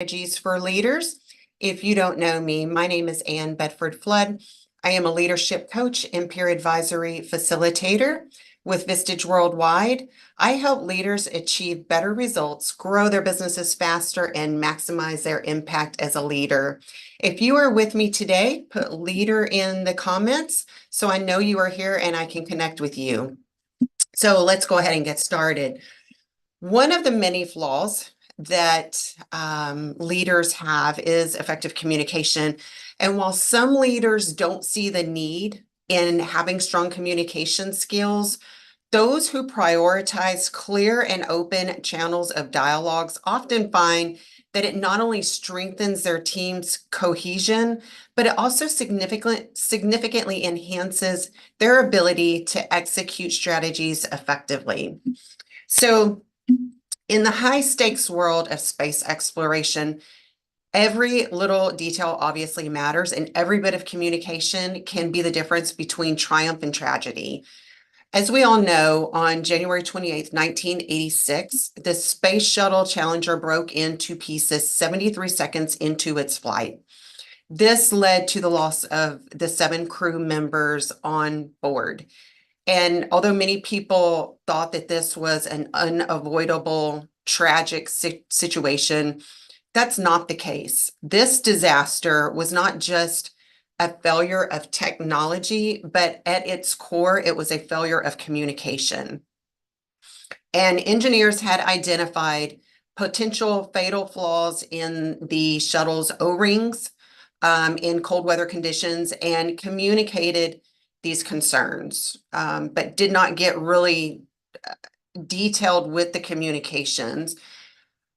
Strategies for leaders. If you don't know me, my name is Ann Bedford-Flood. I am a leadership coach and peer advisory facilitator with Vistage Worldwide. I help leaders achieve better results, grow their businesses faster, and maximize their impact as a leader. If you are with me today, put leader in the comments so I know you are here and I can connect with you. So let's go ahead and get started. One of the many flaws that leaders have is effective communication. And while some leaders don't see the need in having strong communication skills, those who prioritize clear and open channels of dialogues often find that it not only strengthens their team's cohesion, but it also significantly enhances their ability to execute strategies effectively. So, in the high stakes world of space exploration, every little detail obviously matters, and every bit of communication can be the difference between triumph and tragedy. As we all know, on January 28th, 1986, the Space Shuttle Challenger broke into pieces 73 seconds into its flight. This led to the loss of the 7 crew members on board. And although many people thought that this was an unavoidable, tragic situation, that's not the case. This disaster was not just a failure of technology, but at its core, it was a failure of communication. And engineers had identified potential fatal flaws in the shuttle's O-rings in cold weather conditions and communicated these concerns, but did not get really detailed with the communications.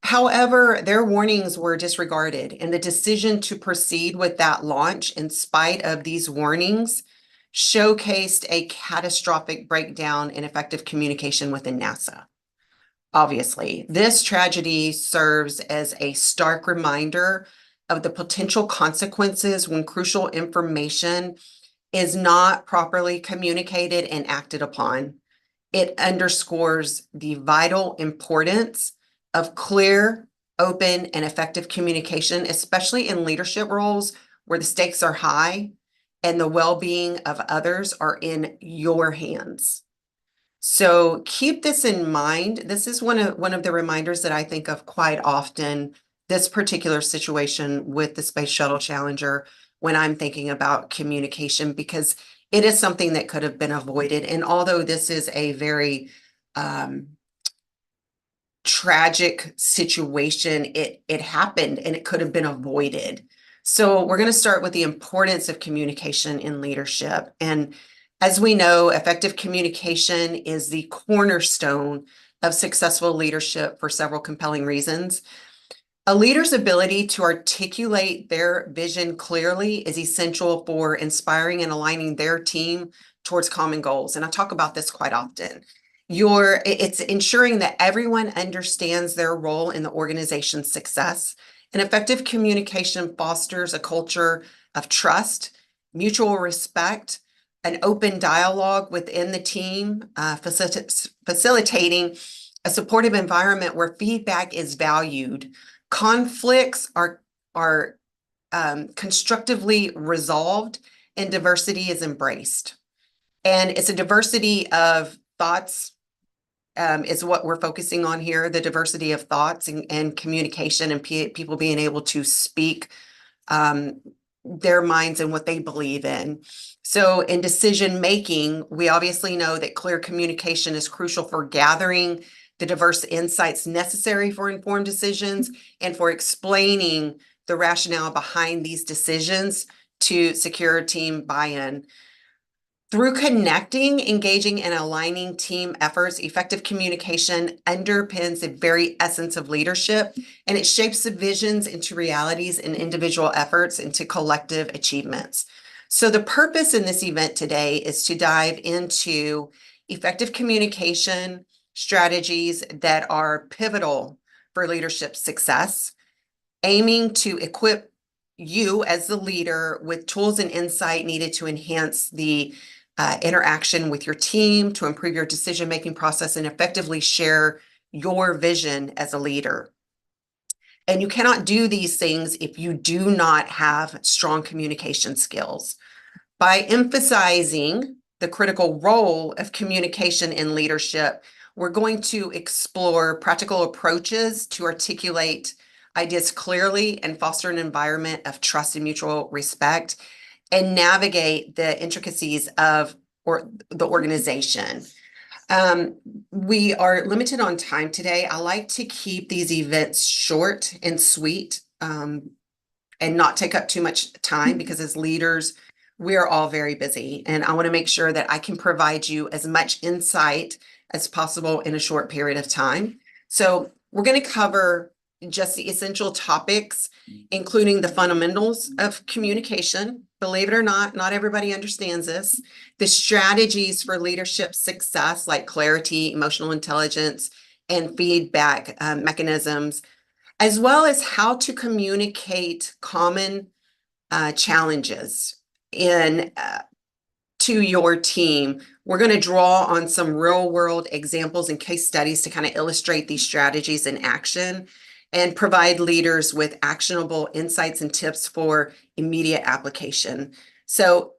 However, their warnings were disregarded, and the decision to proceed with that launch in spite of these warnings showcased a catastrophic breakdown in effective communication within NASA. Obviously, this tragedy serves as a stark reminder of the potential consequences when crucial information is not properly communicated and acted upon. It underscores the vital importance of clear, open, and effective communication, especially in leadership roles where the stakes are high and the well-being of others are in your hands. So keep this in mind. This is one of the reminders that I think of quite often, this particular situation with the Space Shuttle Challenger, when I'm thinking about communication, because it is something that could have been avoided. And although this is a very tragic situation, it happened and it could have been avoided. So we're going to start with the importance of communication in leadership. And as we know, effective communication is the cornerstone of successful leadership for several compelling reasons. A leader's ability to articulate their vision clearly is essential for inspiring and aligning their team towards common goals. And I talk about this quite often. It's ensuring that everyone understands their role in the organization's success. And effective communication fosters a culture of trust, mutual respect, an open dialogue within the team, facilitating a supportive environment where feedback is valued. Conflicts are constructively resolved and diversity is embraced. And it's a diversity of thoughts is what we're focusing on here, the diversity of thoughts and communication and people being able to speak their minds and what they believe in. So in decision making, we obviously know that clear communication is crucial for gathering the diverse insights necessary for informed decisions and for explaining the rationale behind these decisions to secure team buy-in. Through connecting, engaging, and aligning team efforts, effective communication underpins the very essence of leadership, and it shapes the visions into realities and individual efforts into collective achievements. So the purpose in this event today is to dive into effective communication strategies that are pivotal for leadership success, aiming to equip you as the leader with tools and insight needed to enhance the interaction with your team, to improve your decision-making process, and effectively share your vision as a leader. And you cannot do these things if you do not have strong communication skills. By emphasizing the critical role of communication in leadership, we're going to explore practical approaches to articulate ideas clearly and foster an environment of trust and mutual respect, and navigate the intricacies of the organization. Um, we are limited on time today. I like to keep these events short and sweet, and not take up too much time, because as leaders, we are all very busy, and I want to make sure that I can provide you as much insight as possible in a short period of time. So we're going to cover just the essential topics, including the fundamentals of communication. Believe it or not, not everybody understands this. The strategies for leadership success, like clarity, emotional intelligence, and feedback mechanisms, as well as how to communicate common challenges in to your team. We're going to draw on some real world examples and case studies to kind of illustrate these strategies in action and provide leaders with actionable insights and tips for immediate application. So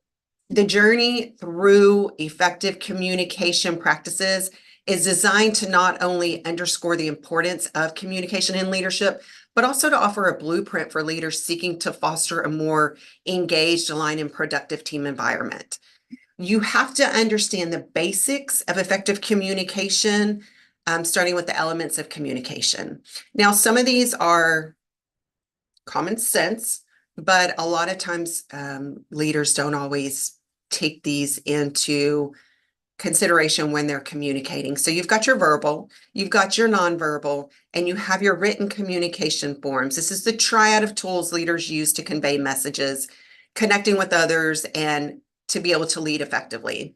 the journey through effective communication practices is designed to not only underscore the importance of communication in leadership, but also to offer a blueprint for leaders seeking to foster a more engaged, aligned, and productive team environment. You have to understand the basics of effective communication, starting with the elements of communication. Now, some of these are common sense, but a lot of times leaders don't always take these into consideration when they're communicating. So you've got your verbal, you've got your nonverbal, and you have your written communication forms. This is the triad of tools leaders use to convey messages, connecting with others, and to be able to lead effectively.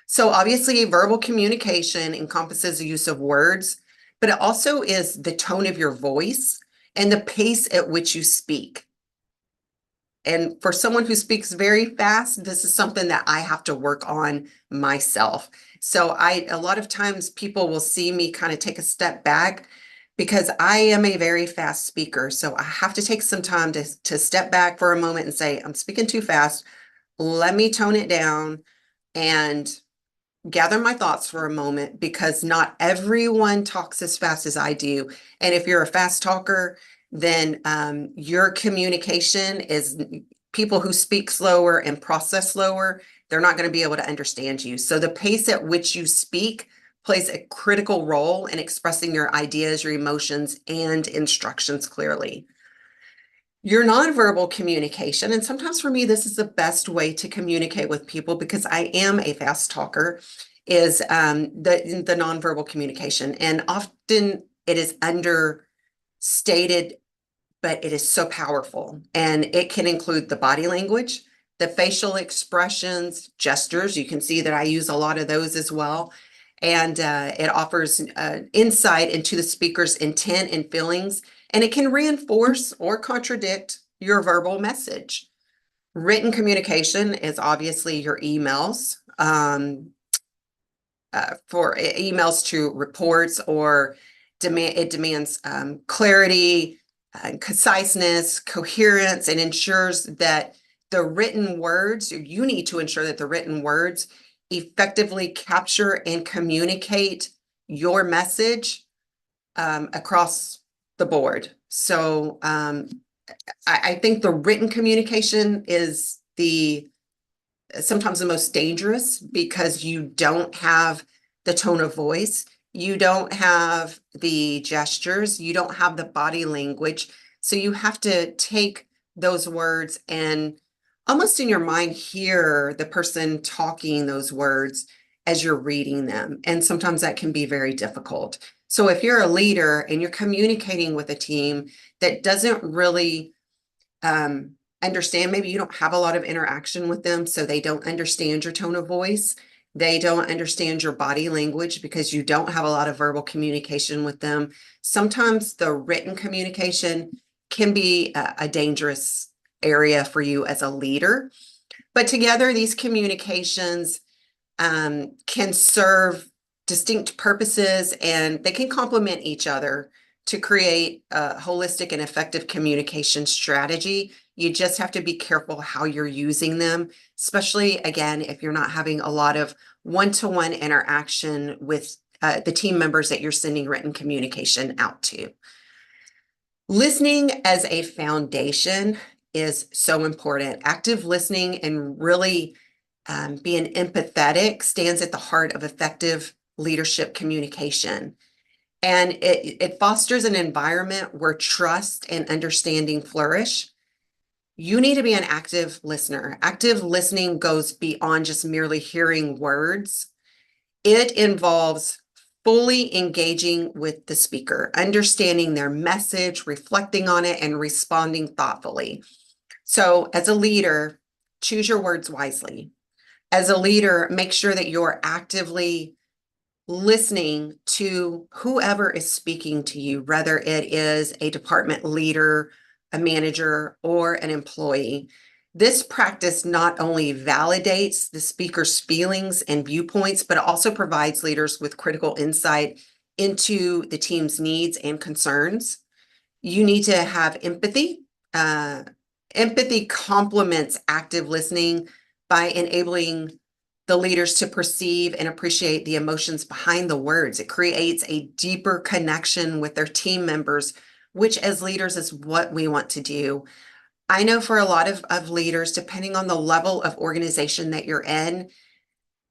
So obviously, verbal communication encompasses the use of words, but it also is the tone of your voice and the pace at which you speak. And for someone who speaks very fast, this is something that I have to work on myself. So a lot of times people will see me kind of take a step back, because I am a very fast speaker. So I have to take some time to step back for a moment and say, I'm speaking too fast. Let me tone it down and gather my thoughts for a moment, because not everyone talks as fast as I do. And if you're a fast talker, then your communication is, people who speak slower and process slower, they're not going to be able to understand you. So the pace at which you speak plays a critical role in expressing your ideas, your emotions, and instructions clearly. Your nonverbal communication, and sometimes for me, this is the best way to communicate with people because I am a fast talker, is the nonverbal communication. And often it is understated, but it is so powerful. And it can include the body language, the facial expressions, gestures. You can see that I use a lot of those as well. And it offers insight into the speaker's intent and feelings, and it can reinforce or contradict your verbal message. Written communication is obviously your emails, for emails to reports, or it demands clarity, conciseness, coherence, and ensures that the written words, you need to ensure that the written words effectively capture and communicate your message across the board. So I think the written communication is sometimes the most dangerous, because you don't have the tone of voice, you don't have the gestures, you don't have the body language. So you have to take those words and almost in your mind hear the person talking those words as you're reading them. And sometimes that can be very difficult. So if you're a leader and you're communicating with a team that doesn't really understand, maybe you don't have a lot of interaction with them, so they don't understand your tone of voice, they don't understand your body language because you don't have a lot of verbal communication with them. Sometimes the written communication can be a dangerous area for you as a leader. But together, these communications can serve distinct purposes, and they can complement each other to create a holistic and effective communication strategy. You just have to be careful how you're using them, especially, again, if you're not having a lot of one-to-one interaction with the team members that you're sending written communication out to. Listening as a foundation is so important. Active listening and really being empathetic stands at the heart of effective leadership communication. And it fosters an environment where trust and understanding flourish. You need to be an active listener. Active listening goes beyond just merely hearing words. It involves fully engaging with the speaker, understanding their message, reflecting on it, and responding thoughtfully. So as a leader, choose your words wisely. As a leader, make sure that you're actively listening to whoever is speaking to you, whether it is a department leader, a manager, or an employee. This practice not only validates the speaker's feelings and viewpoints, but it also provides leaders with critical insight into the team's needs and concerns. You need to have empathy. Empathy complements active listening by enabling the leaders to perceive and appreciate the emotions behind the words. It creates a deeper connection with their team members, which as leaders is what we want to do. I know for a lot of leaders, depending on the level of organization that you're in,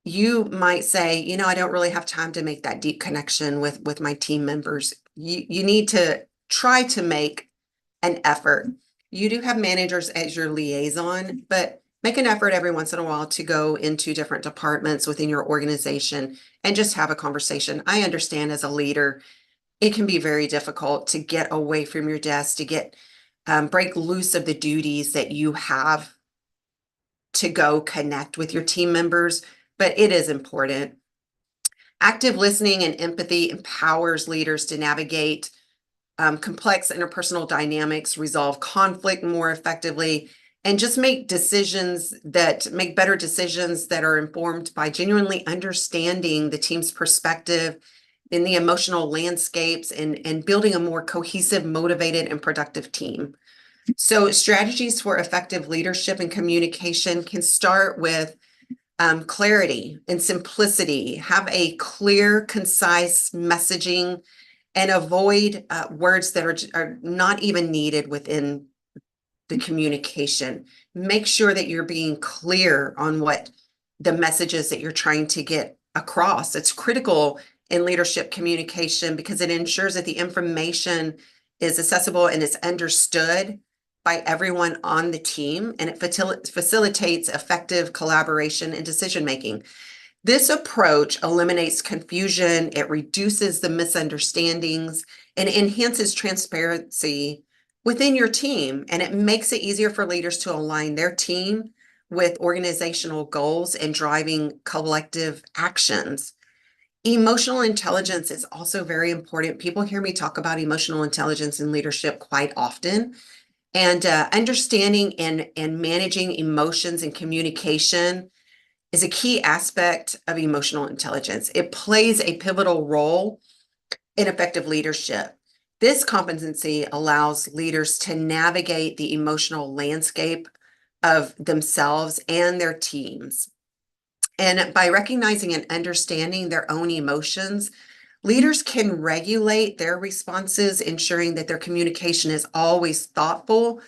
you might say, you know, I don't really have time to make that deep connection with my team members. You need to try to make an effort. You do have managers as your liaison, but make an effort every once in a while to go into different departments within your organization and just have a conversation. I understand as a leader, it can be very difficult to get away from your desk, to get break loose of the duties that you have to go connect with your team members, but it is important. Active listening and empathy empowers leaders to navigate complex interpersonal dynamics, resolve conflict more effectively, and just make better decisions that are informed by genuinely understanding the team's perspective in the emotional landscapes and building a more cohesive, motivated, and productive team. So strategies for effective leadership and communication can start with clarity and simplicity. Have a clear, concise messaging and avoid words that are not even needed within the communication. Make sure that you're being clear on what the messages that you're trying to get across. It's critical in leadership communication because it ensures that the information is accessible and is understood by everyone on the team, and it facilitates effective collaboration and decision making. This approach eliminates confusion, it reduces the misunderstandings, and enhances transparency within your team, and it makes it easier for leaders to align their team with organizational goals and driving collective actions. Emotional intelligence is also very important. People hear me talk about emotional intelligence in leadership quite often. And understanding and managing emotions and communication is a key aspect of emotional intelligence. It plays a pivotal role in effective leadership. This competency allows leaders to navigate the emotional landscape of themselves and their teams. And by recognizing and understanding their own emotions, leaders can regulate their responses, ensuring that their communication is always thoughtful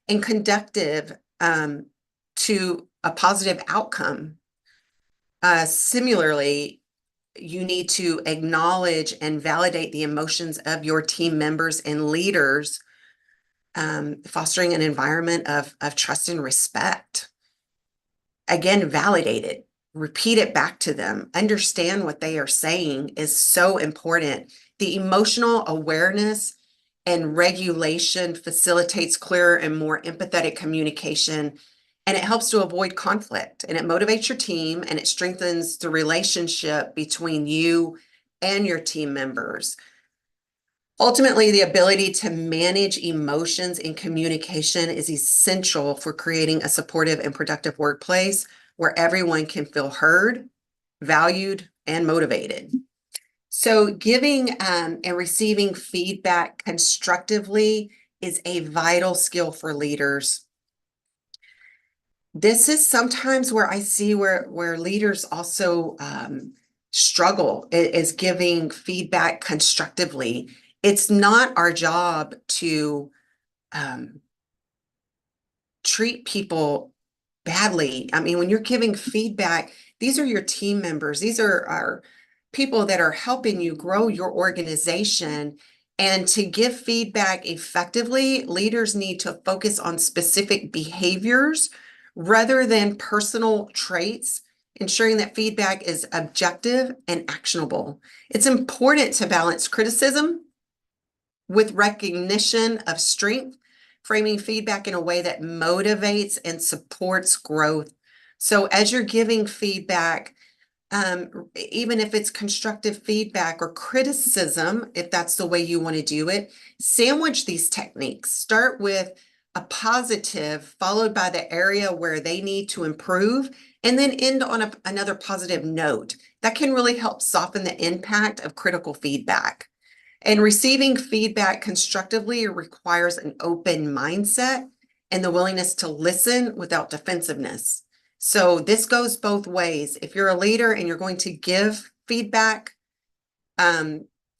and conducive to a positive outcome. Similarly, you need to acknowledge and validate the emotions of your team members and leaders, fostering an environment of trust and respect. Again, validate it. Repeat it back to them. Understand what they are saying is so important. The emotional awareness and regulation facilitates clearer and more empathetic communication, and it helps to avoid conflict, and it motivates your team, and it strengthens the relationship between you and your team members. Ultimately, the ability to manage emotions in communication is essential for creating a supportive and productive workplace where everyone can feel heard, valued, and motivated. So giving and receiving feedback constructively is a vital skill for leaders. This is sometimes where I see where leaders also struggle is giving feedback constructively. It's not our job to um, treat people badly. I mean, when you're giving feedback, these are your team members. These are people that are helping you grow your organization. And to give feedback effectively, leaders need to focus on specific behaviors rather than personal traits, ensuring that feedback is objective and actionable. It's important to balance criticism with recognition of strength, framing feedback in a way that motivates and supports growth. So as you're giving feedback, even if it's constructive feedback or criticism, if that's the way you want to do it, sandwich these techniques. Start with a positive, followed by the area where they need to improve, and then end on another positive note. That can really help soften the impact of critical feedback. And receiving feedback constructively requires an open mindset and the willingness to listen without defensiveness. So this goes both ways. If you're a leader and you're going to give feedback,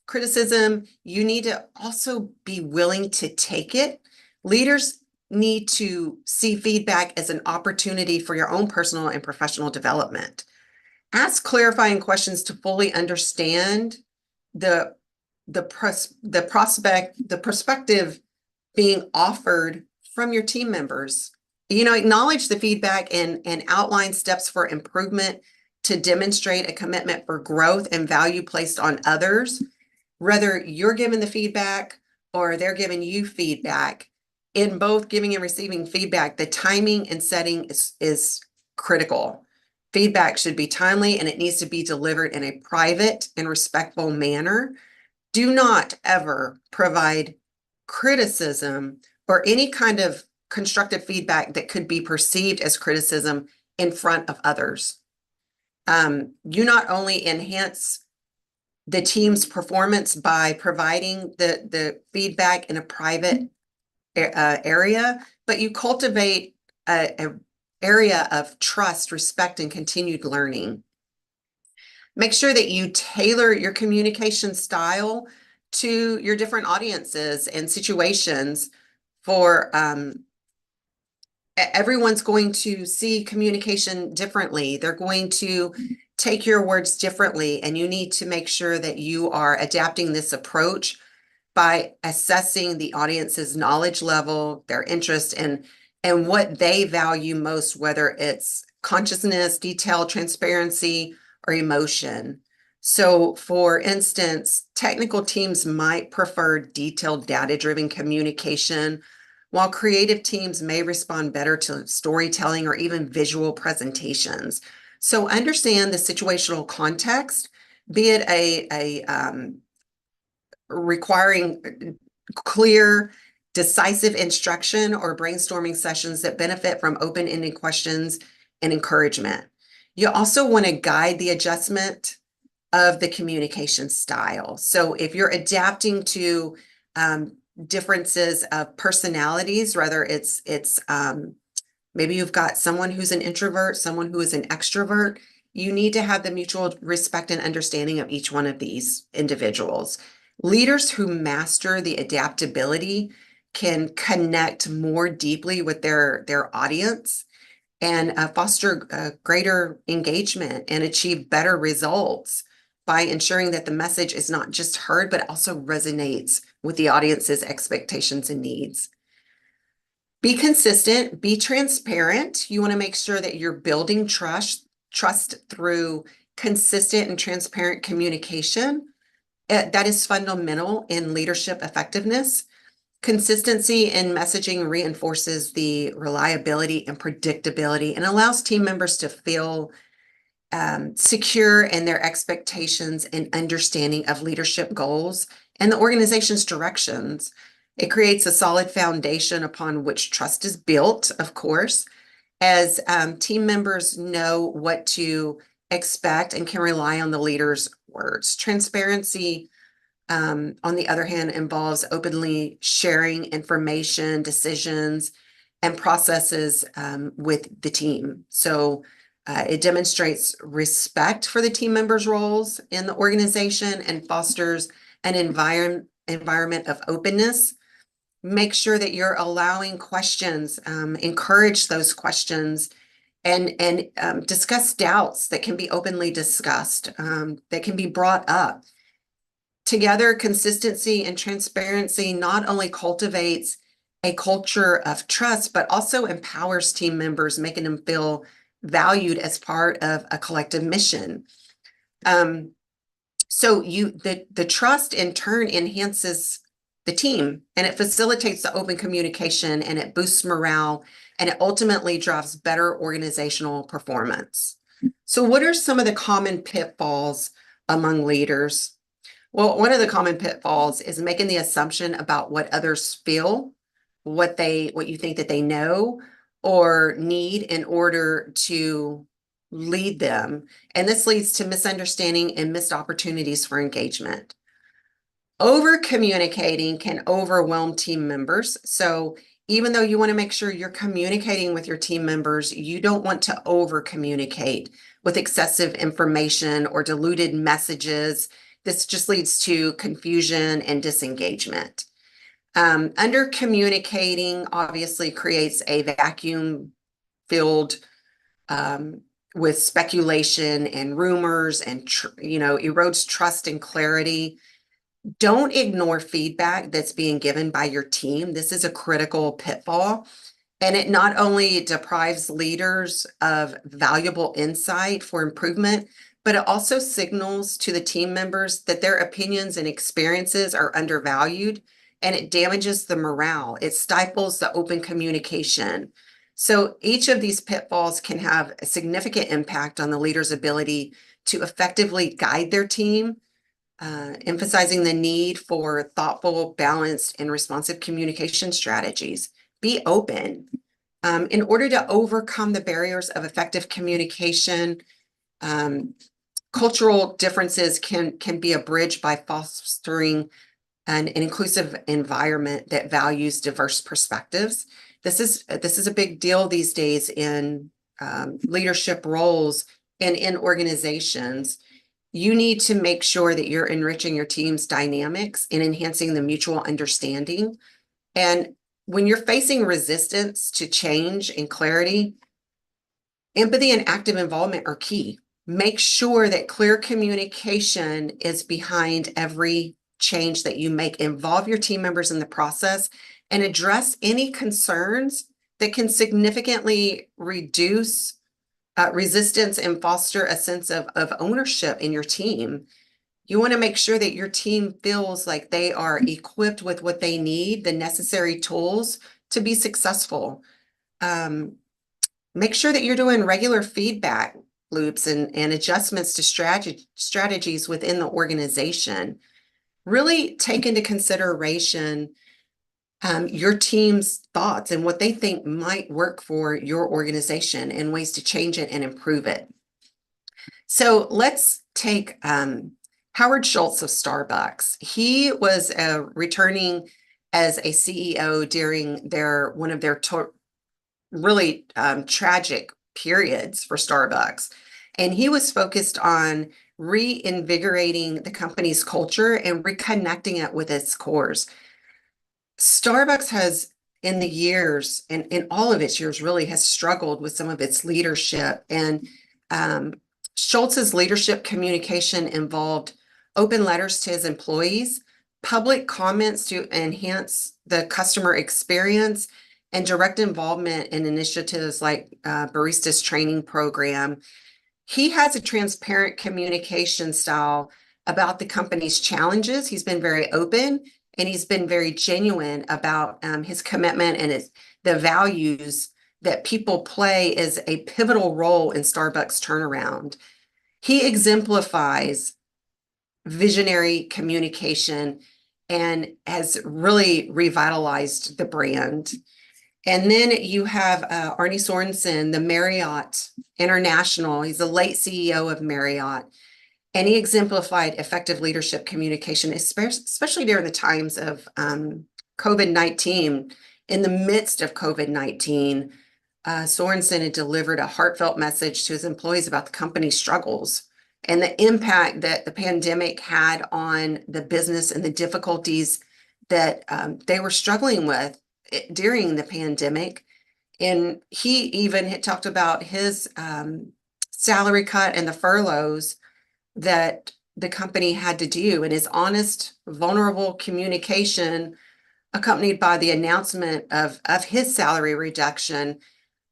criticism, you need to also be willing to take it. Leaders need to see feedback as an opportunity for your own personal and professional development. Ask clarifying questions to fully understand the the perspective being offered from your team members. Acknowledge the feedback and outline steps for improvement to demonstrate a commitment for growth and value placed on others. Whether you're giving the feedback or they're giving you feedback, in both giving and receiving feedback, the timing and setting is critical. Feedback should be timely and it needs to be delivered in a private and respectful manner. Do not ever provide criticism or any kind of constructive feedback that could be perceived as criticism in front of others. You not only enhance the team's performance by providing the feedback in a private area, but you cultivate a area of trust, respect, and continued learning. Make sure that you tailor your communication style to your different audiences and situations. For everyone's going to see communication differently. They're going to take your words differently, and you need to make sure that you are adapting this approach by assessing the audience's knowledge level, their interest, and what they value most, whether it's consciousness, detail, transparency, or emotion. So, for instance, technical teams might prefer detailed data-driven communication, while creative teams may respond better to storytelling or even visual presentations. So understand the situational context, be it a requiring clear, decisive instruction or brainstorming sessions that benefit from open-ended questions and encouragement. You also want to guide the adjustment of the communication style. So if you're adapting to differences of personalities, whether it's maybe you've got someone who's an introvert, someone who is an extrovert, you need to have the mutual respect and understanding of each one of these individuals. Leaders who master the adaptability can connect more deeply with their audience and foster greater engagement and achieve better results by ensuring that the message is not just heard, but also resonates with the audience's expectations and needs. Be consistent, be transparent. You want to make sure that you're building trust through consistent and transparent communication. That is fundamental in leadership effectiveness. Consistency in messaging reinforces the reliability and predictability and allows team members to feel secure in their expectations and understanding of leadership goals and the organization's directions. It creates a solid foundation upon which trust is built, of course, as team members know what to expect and can rely on the leader's words. Transparency, on the other hand, involves openly sharing information, decisions, and processes with the team. So it demonstrates respect for the team members' roles in the organization and fosters an environment of openness. Make sure that you're allowing questions, encourage those questions, and discuss doubts that can be openly discussed, that can be brought up. Together, consistency and transparency not only cultivates a culture of trust, but also empowers team members, making them feel valued as part of a collective mission. So the trust in turn enhances the team, and it facilitates the open communication, and it boosts morale, and it ultimately drives better organizational performance. So what are some of the common pitfalls among leaders? Well, one of the common pitfalls is making the assumption about what others feel, what you think that they know or need in order to lead them. And this leads to misunderstanding and missed opportunities for engagement. Over communicating can overwhelm team members. So even though you want to make sure you're communicating with your team members, you don't want to over communicate with excessive information or diluted messages. This just leads to confusion and disengagement. Under communicating obviously creates a vacuum filled with speculation and rumors, and erodes trust and clarity. Don't ignore feedback that's being given by your team. This is a critical pitfall. And it not only deprives leaders of valuable insight for improvement, but it also signals to the team members that their opinions and experiences are undervalued, and it damages the morale. It stifles the open communication. So each of these pitfalls can have a significant impact on the leader's ability to effectively guide their team, emphasizing the need for thoughtful, balanced, and responsive communication strategies. Be open. In order to overcome the barriers of effective communication, cultural differences can be a bridge by fostering an inclusive environment that values diverse perspectives. This is a big deal these days in leadership roles and in organizations. You need to make sure that you're enriching your team's dynamics and enhancing the mutual understanding. And when you're facing resistance to change and clarity, empathy and active involvement are key. Make sure that clear communication is behind every change that you make. Involve your team members in the process and address any concerns that can significantly reduce resistance and foster a sense of ownership in your team. You want to make sure that your team feels like they are equipped with what they need, the necessary tools to be successful. Make sure that you're doing regular feedback loops and adjustments to strategies within the organization. Really take into consideration your team's thoughts and what they think might work for your organization and ways to change it and improve it. So let's take Howard Schultz of Starbucks. He was returning as a CEO during one of their really tragic periods for Starbucks. And he was focused on reinvigorating the company's culture and reconnecting it with its cores. Starbucks has, in the years, and in all of its years, really has struggled with some of its leadership. And Schultz's leadership communication involved open letters to his employees, public comments to enhance the customer experience, and direct involvement in initiatives like Barista's training program. He has a transparent communication style about the company's challenges. He's been very open, and he's been very genuine about his commitment and the values that people play as a pivotal role in Starbucks' turnaround. He exemplifies visionary communication and has really revitalized the brand. And then you have Arnie Sorensen, the Marriott International. He's the late CEO of Marriott. And he exemplified effective leadership communication, especially during the times of COVID-19. In the midst of COVID-19, Sorensen had delivered a heartfelt message to his employees about the company's struggles and the impact that the pandemic had on the business and the difficulties that they were struggling with during the pandemic. And he even had talked about his salary cut and the furloughs that the company had to do, and his honest, vulnerable communication, accompanied by the announcement of his salary reduction,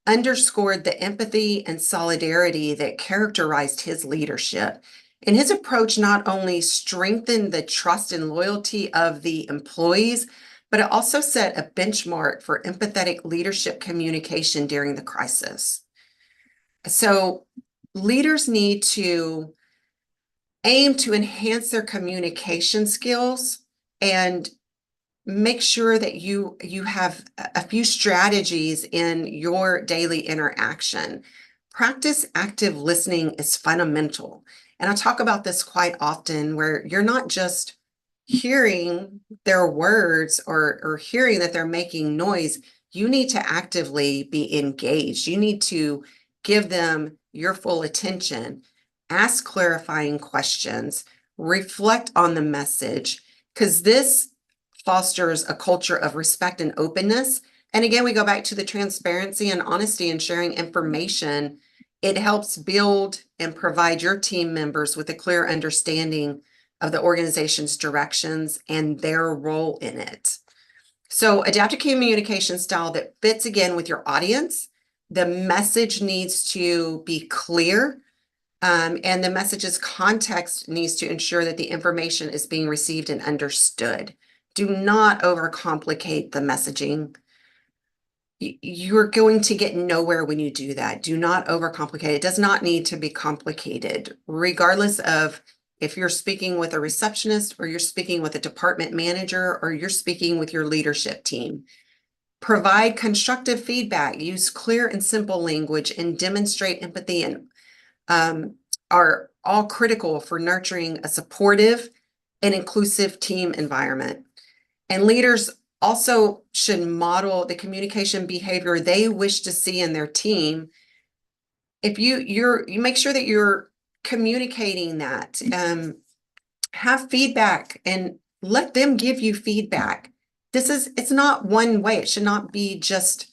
underscored the empathy and solidarity that characterized his leadership. And his approach not only strengthened the trust and loyalty of the employees, but it also set a benchmark for empathetic leadership communication during the crisis. So leaders need to aim to enhance their communication skills and make sure that you have a few strategies in your daily interaction. Practice active listening is fundamental. And I talk about this quite often, where you're not just hearing their words or hearing that they're making noise. You need to actively be engaged. You need to give them your full attention, ask clarifying questions, reflect on the message, because this fosters a culture of respect and openness. And again, we go back to the transparency and honesty and sharing information. It helps build and provide your team members with a clear understanding of the organization's directions and their role in it. So adapt a communication style that fits again with your audience. The message needs to be clear, and the message's context needs to ensure that the information is being received and understood. Do not overcomplicate the messaging. You're going to get nowhere when you do that. Do not overcomplicate. It does not need to be complicated, regardless of if you're speaking with a receptionist or you're speaking with a department manager or you're speaking with your leadership team. Provide constructive feedback, use clear and simple language, and demonstrate empathy, and are all critical for nurturing a supportive and inclusive team environment. And leaders also should model the communication behavior they wish to see in their team. If you make sure that you're communicating that, have feedback and let them give you feedback. It's not one way. It should not be just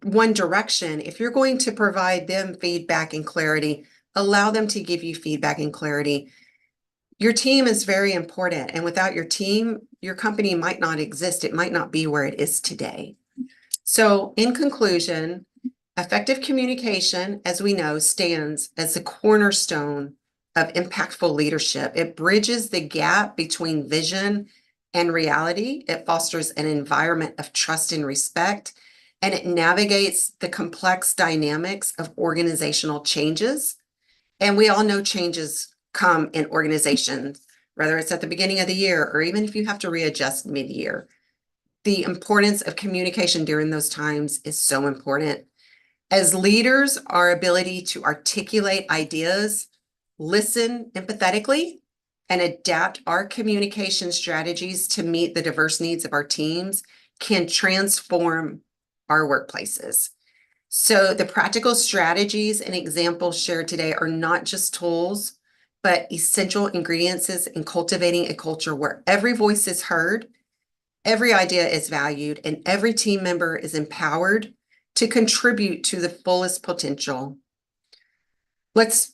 one direction. If you're going to provide them feedback and clarity, allow them to give you feedback and clarity. Your team is very important. And without your team, your company might not exist. It might not be where it is today. So in conclusion, effective communication, as we know, stands as the cornerstone of impactful leadership. It bridges the gap between vision and reality. It fosters an environment of trust and respect, and it navigates the complex dynamics of organizational changes. And we all know changes come in organizations, whether it's at the beginning of the year or even if you have to readjust mid-year. The importance of communication during those times is so important. As leaders, our ability to articulate ideas, listen empathetically, and adapt our communication strategies to meet the diverse needs of our teams can transform our workplaces. So the practical strategies and examples shared today are not just tools, but essential ingredients in cultivating a culture where every voice is heard, every idea is valued, and every team member is empowered to contribute to the fullest potential. Let's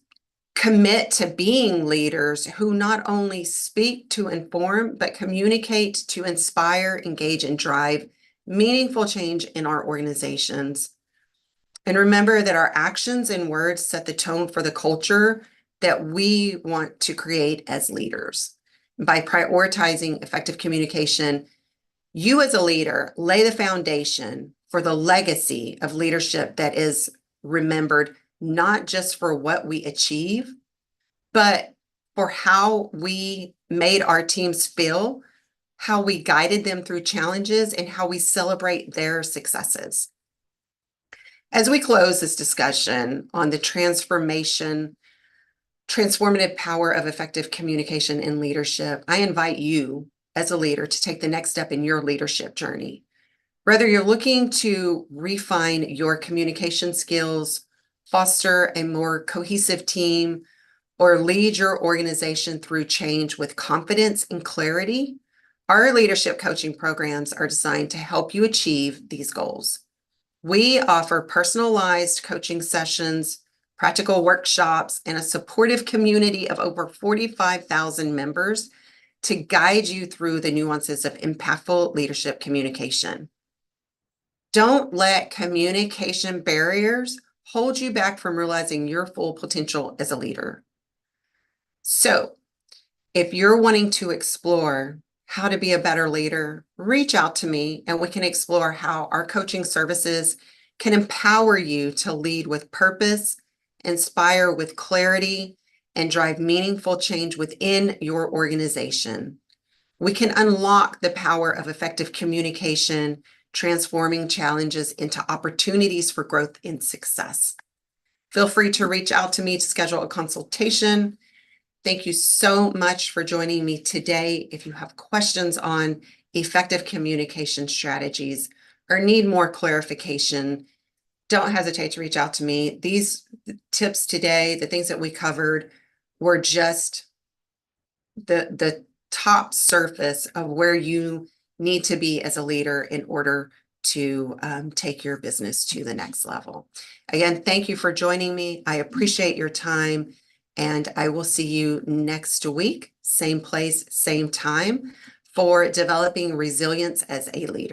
commit to being leaders who not only speak to inform, but communicate to inspire, engage, and drive meaningful change in our organizations. And remember that our actions and words set the tone for the culture that we want to create as leaders. By prioritizing effective communication, you as a leader lay the foundation for the legacy of leadership that is remembered not just for what we achieve, but for how we made our teams feel, how we guided them through challenges, and how we celebrate their successes. As we close this discussion on the transformative power of effective communication in leadership, I invite you as a leader to take the next step in your leadership journey. Whether you're looking to refine your communication skills, foster a more cohesive team, or lead your organization through change with confidence and clarity, our leadership coaching programs are designed to help you achieve these goals. We offer personalized coaching sessions, practical workshops, and a supportive community of over 45,000 members to guide you through the nuances of impactful leadership communication. Don't let communication barriers hold you back from realizing your full potential as a leader. So, if you're wanting to explore how to be a better leader, reach out to me and we can explore how our coaching services can empower you to lead with purpose, inspire with clarity, and drive meaningful change within your organization. We can unlock the power of effective communication, transforming challenges into opportunities for growth and success. Feel free to reach out to me to schedule a consultation. Thank you so much for joining me today. If you have questions on effective communication strategies or need more clarification, don't hesitate to reach out to me. These tips today, the things that we covered, were just the top surface of where you need to be as a leader in order to take your business to the next level. Again, thank you for joining me. I appreciate your time. And I will see you next week, same place, same time, for developing resilience as a leader.